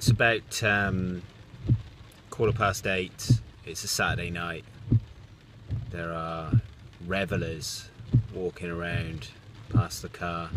It's about 8:15. It's a Saturday night. There are revellers walking around past the car.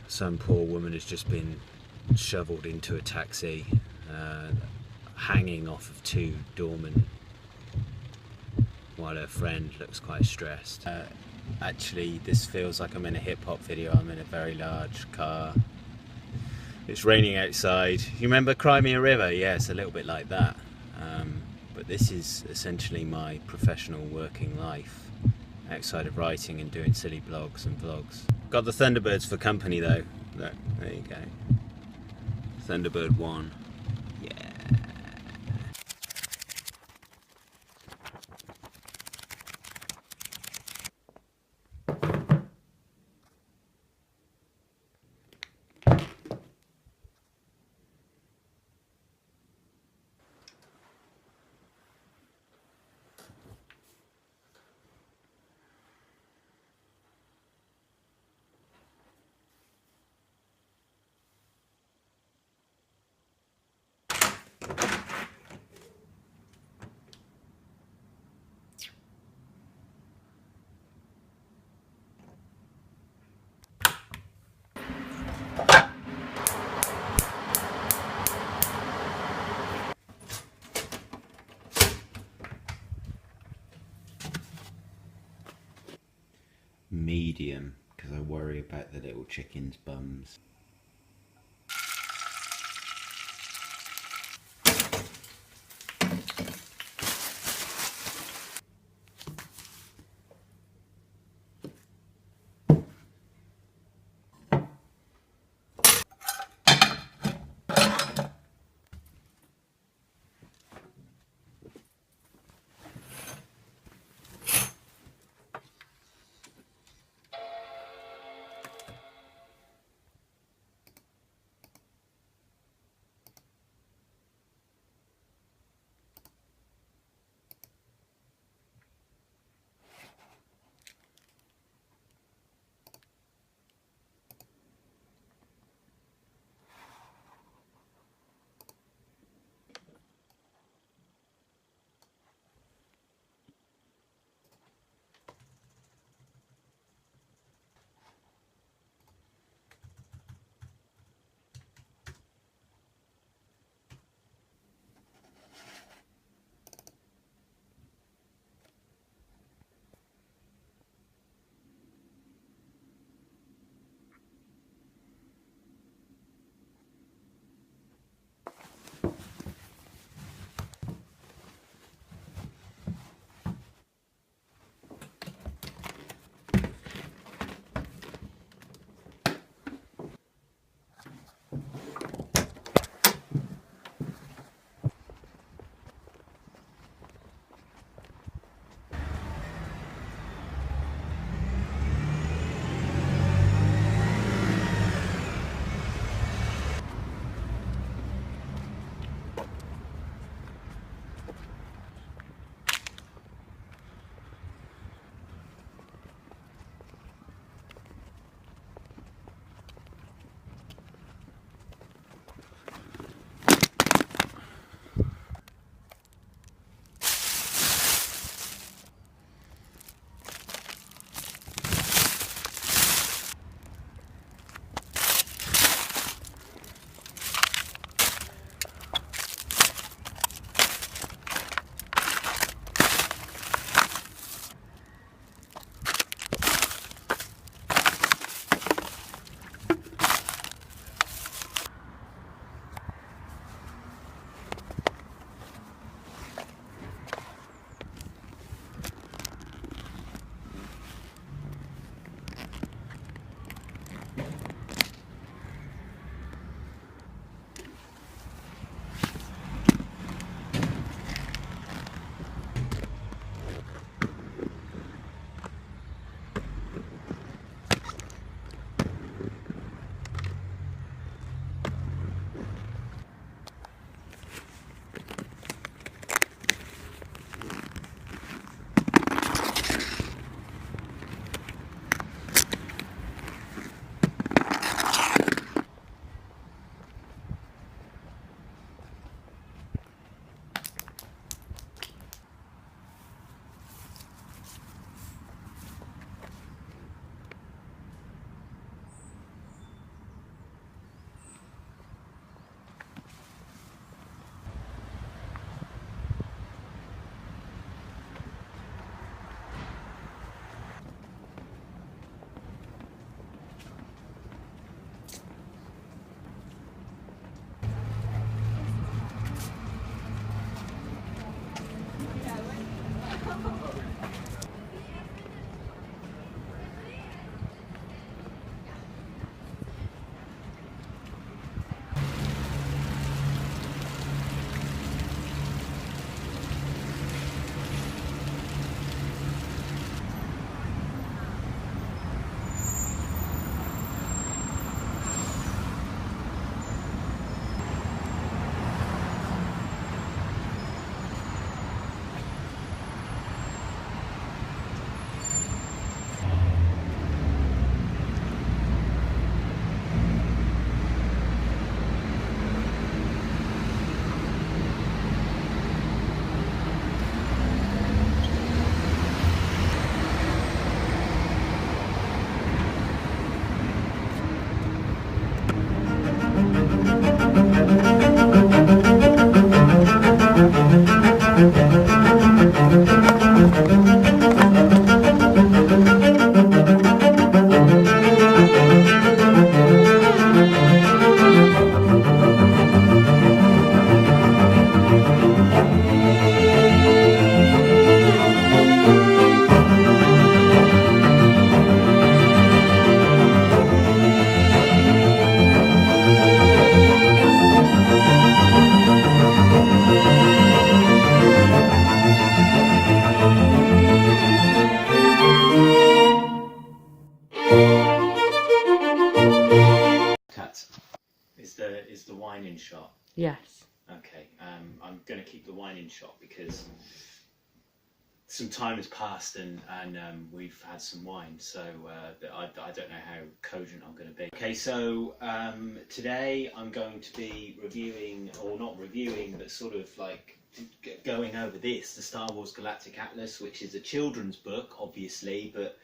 Some poor woman has just been shoveled into a taxi, hanging off of 2 doormen, while her friend looks quite stressed. Actually, this feels like I'm in a hip-hop video. I'm in a very large car. It's raining outside. You remember Cry Me a River? Yeah, it's a little bit like that. But this is essentially my professional working life, outside of writing and doing silly blogs and vlogs. Got the Thunderbirds for company though. Look, there you go. Thunderbird 1. Yeah. Medium, because I worry about the little chickens' bums. the wine in shot? Yes. Okay. I'm going to keep the wine in shot because some time has passed and we've had some wine, so I don't know how cogent I'm going to be. Okay, so today I'm going to be reviewing, or not reviewing, but sort of like going over this, the Star Wars Galactic Atlas, which is a children's book, obviously, but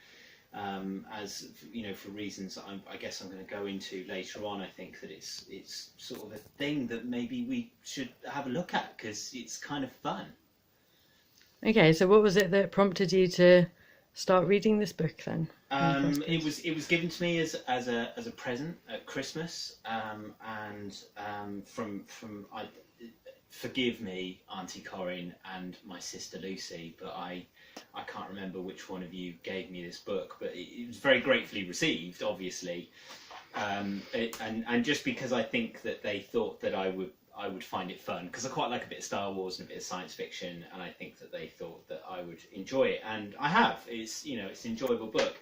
as you know, for reasons that I guess I'm going to go into later on, I think that it's sort of a thing that maybe we should have a look at because it's kind of fun. Okay, so what was it that prompted you to start reading this book then? It was given to me as a present at Christmas, and forgive me, Auntie Corinne and my sister Lucy, but I can't remember which one of you gave me this book, but it was very gratefully received, obviously, and just because I think that they thought that I would find it fun, because I quite like a bit of Star Wars and a bit of science fiction, and I think that they thought that I would enjoy it, and I have. It's an enjoyable book.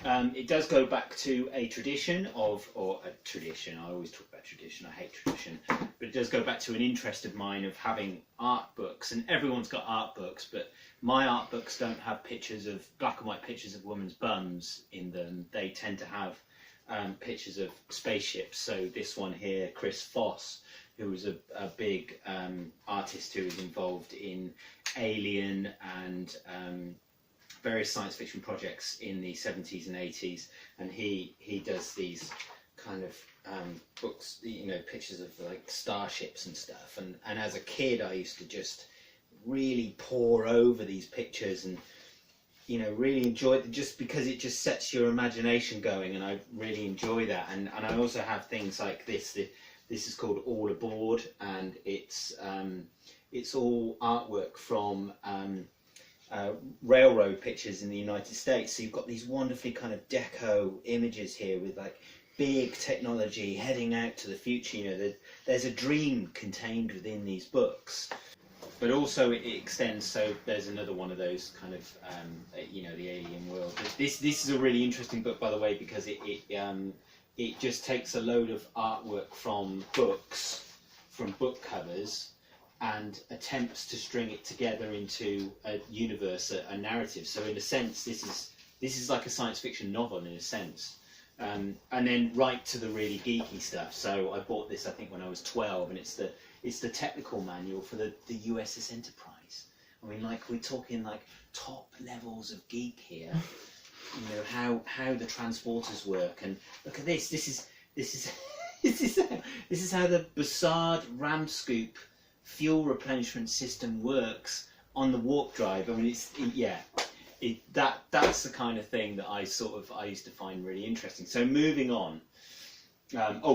It does go back to a tradition or a tradition. I always talk about tradition. I hate tradition, but it does go back to an interest of mine of having art books, and everyone's got art books, but my art books don't have black and white pictures of women's bums in them. They tend to have pictures of spaceships. So this one here, Chris Foss, who was a big artist who was involved in Alien and various science fiction projects in the 70s and 80s, and he does these kind of books, pictures of like starships and stuff, and as a kid I used to just really pore over these pictures and really enjoy it, just because it just sets your imagination going, and I really enjoy that. And I also have things like this. This is called All Aboard, and it's all artwork from railroad pictures in the United States. So you've got these wonderfully kind of deco images here with like big technology heading out to the future. There's a dream contained within these books, but also it extends. So there's another one of those kind of the alien world. This is a really interesting book, by the way, because it just takes a load of artwork from books, from book covers, and attempts to string it together into a universe, a narrative. So in a sense, this is like a science fiction novel in a sense. And then right to the really geeky stuff. So I bought this, I think, when I was 12, and it's the technical manual for the USS Enterprise. I mean, like, we're talking like top levels of geek here. How the transporters work, and look at this. This is how the Bussard ram scoop fuel replenishment system works on the warp drive. I mean, that's the kind of thing that I used to find really interesting. So moving on.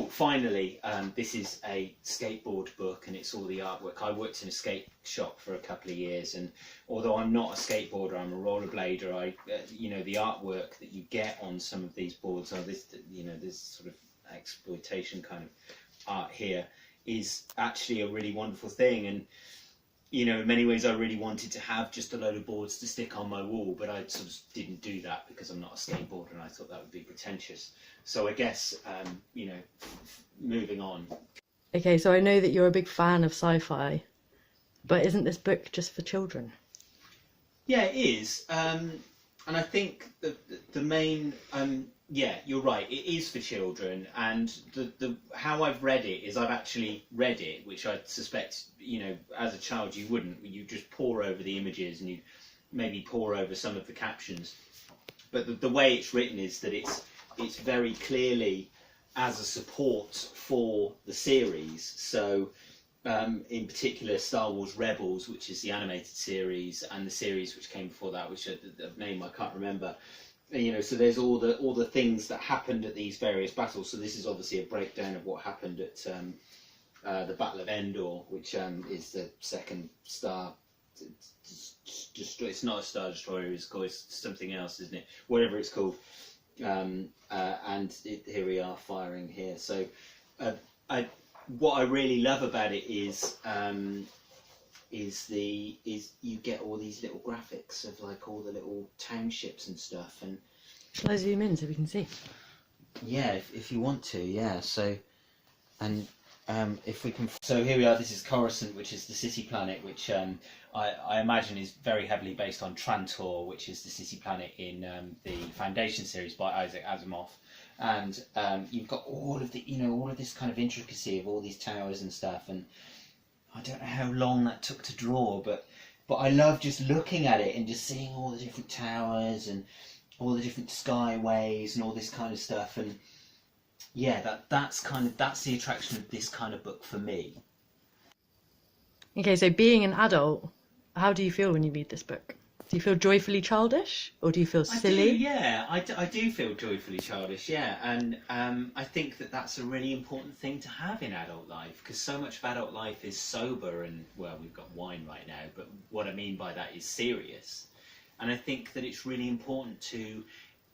Finally, this is a skateboard book, and it's all the artwork. I worked in a skate shop for a couple of years, and although I'm not a skateboarder, I'm a rollerblader. The artwork that you get on some of these boards, this sort of exploitation kind of art here, is actually a really wonderful thing. And in many ways, I really wanted to have just a load of boards to stick on my wall, but I sort of didn't do that because I'm not a skateboarder, and I thought that would be pretentious. So I guess, moving on. Okay, so I know that you're a big fan of sci-fi, but isn't this book just for children? Yeah, it is. And I think the main... yeah, you're right. It is for children, and the how I've read it is I've actually read it, which I suspect as a child you wouldn't. You just pore over the images and you maybe pore over some of the captions. But the way it's written is that it's very clearly as a support for the series. So in particular, Star Wars Rebels, which is the animated series, and the series which came before that, which the name I can't remember. So there's all the things that happened at these various battles. So this is obviously a breakdown of what happened at the Battle of Endor, which is the second star. It's not a Star Destroyer. It's something else, isn't it? Whatever it's called. And here we are firing here. So what I really love about it is you get all these little graphics of like all the little townships and stuff. And shall I zoom in so we can see? Yeah, if you want to, yeah. So And if we can, so here we are. This is Coruscant, which is the city planet, which I imagine is very heavily based on Trantor, which is the city planet in the Foundation series by Isaac Asimov. And you've got all of the, all of this kind of intricacy of all these towers and stuff. And I don't know how long that took to draw, but I love just looking at it and just seeing all the different towers and all the different skyways and all this kind of stuff. And yeah, that's the attraction of this kind of book for me. Okay, so being an adult, how do you feel when you read this book? Do you feel joyfully childish, or do you feel silly? I do feel joyfully childish, yeah. And I think that that's a really important thing to have in adult life, because so much of adult life is sober and, well, we've got wine right now, but what I mean by that is serious. And I think that it's really important to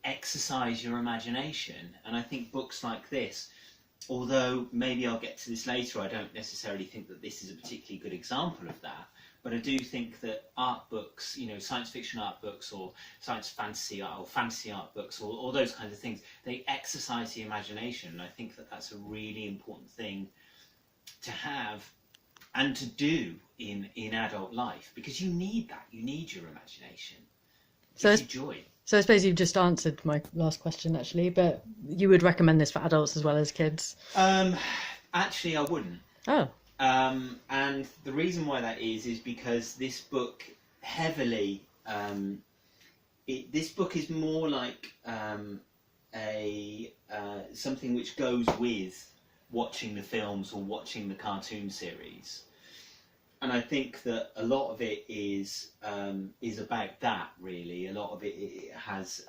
exercise your imagination. And I think books like this, although maybe I'll get to this later, I don't necessarily think that this is a particularly good example of that. But I do think that art books, science fiction art books or science fantasy art or fantasy art books or all those kinds of things, they exercise the imagination. And I think that that's a really important thing to have and to do in adult life, because you need that. You need your imagination. It gives you joy. So I suppose you've just answered my last question, actually, but you would recommend this for adults as well as kids? Actually, I wouldn't. Oh. And the reason why that is because this book heavily, this book is more like something which goes with watching the films or watching the cartoon series. And I think that a lot of it is about that, really. A lot of it has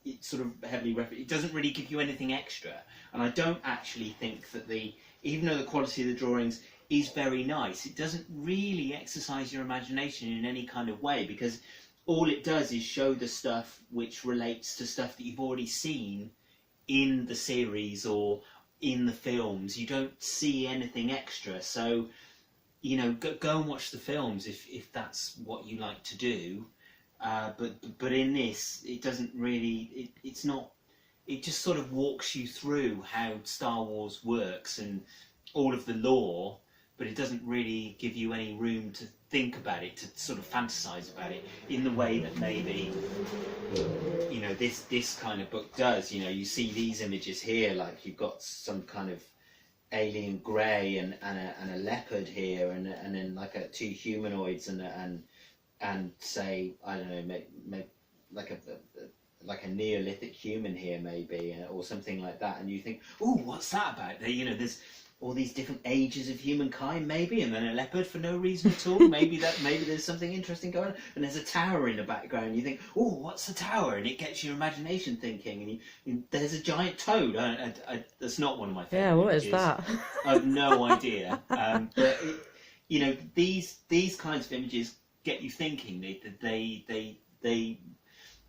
it sort of heavily it doesn't really give you anything extra. And I don't actually think that even though the quality of the drawings is very nice, it doesn't really exercise your imagination in any kind of way, because all it does is show the stuff which relates to stuff that you've already seen in the series or in the films. You don't see anything extra. So, go and watch the films if that's what you like to do. But in this, it doesn't really. It's not. It just sort of walks you through how Star Wars works and all of the lore, but it doesn't really give you any room to think about it, to sort of fantasize about it in the way that maybe this kind of book does. You see these images here, like you've got some kind of alien grey and a leopard here, and then like two humanoids and say, I don't know, maybe like a Neolithic human here, maybe, or something like that, and you think, oh, what's that about? There's all these different ages of humankind, maybe, and then a leopard for no reason at all. maybe there's something interesting going on, and there's a tower in the background. You think, oh, what's the tower? And it gets your imagination thinking. And there's a giant toad. That's not one of my favourite. Yeah, what images. is that? I have no idea. But these kinds of images get you thinking.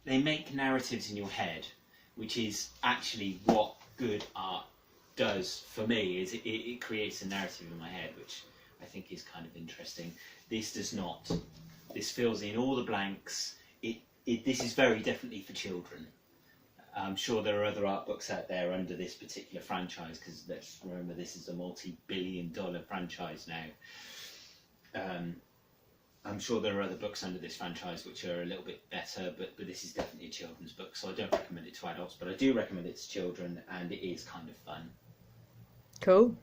They make narratives in your head, which is actually what good art does for me. Is it creates a narrative in my head, which I think is kind of interesting. This does not. This fills in all the blanks. This is very definitely for children. I'm sure there are other art books out there under this particular franchise, because let's remember this is a multi-billion-dollar franchise now. I'm sure there are other books under this franchise which are a little bit better, but this is definitely a children's book, so I don't recommend it to adults, but I do recommend it to children, and it is kind of fun. Cool.